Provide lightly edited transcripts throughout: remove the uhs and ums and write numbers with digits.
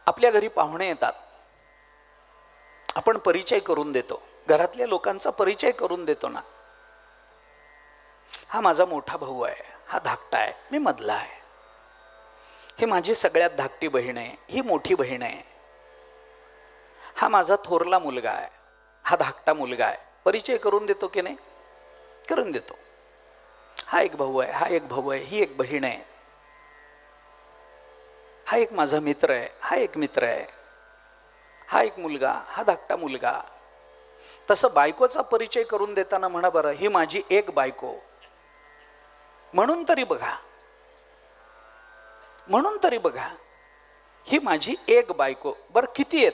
आपल्या घरी पाहुणे येतात, आपण परिचय करून देतो, घरातल्या लोकांचा परिचय करून देतो ना. हा माझा मोठा भाऊ आहे, हा धाकटा आहे, मी मधला आहे, ही माझी सगळ्यात धाकटी बहीण आहे, ही मोठी बहीण आहे, हा माझा थोरला मुलगा आहे, हा धाकटा मुलगा आहे. परिचय करून देतो की नाही? करून देतो. हा एक भाऊ आहे, हा एक भाऊ आहे, ही एक बहीण आहे, हा एक माझा मित्र आहे, हा एक मित्र आहे, हा एक मुलगा, हा धाकटा मुलगा. तसं बायकोचा परिचय करून देताना म्हणा बरं, ही माझी एक बायको. म्हणून तरी बघा, म्हणून तरी बघा, ही माझी एक बायको. बरं किती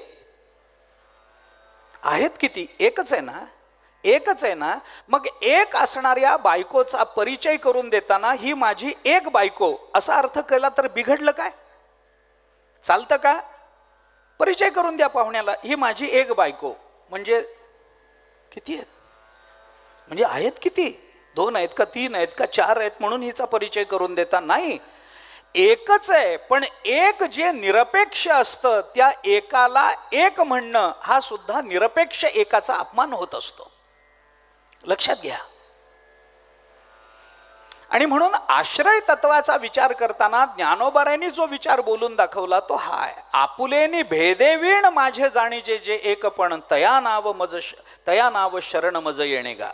आहेत किती? एकच आहे ना, एकच आहे ना. मग एक असणाऱ्या बायकोचा परिचय करून देताना ही माझी एक बायको असा अर्थ केला तर बिघडलं काय? चालतं का? परिचय करून द्या पाहुण्याला, ही माझी एक बायको. म्हणजे किती आहेत? म्हणजे आहेत किती? 2 आहेत का 3 आहेत का 4 आहेत म्हणून हिचा परिचय करून देता? नाही, एकच आहे. पण एक जे निरपेक्ष असतं त्या एकाला एक म्हणणं हा सुद्धा निरपेक्ष एकाचा अपमान होत असतो, लक्षात घ्या. आणि म्हणून आश्रय तत्वाचा विचार करताना ज्ञानोबारायांनी जो विचार बोलून दाखवला तो हा आहे. आपुलेनी भेदेवीण माझे जाणीजे जे एकपण, तया नाव शरण मज येणे गा.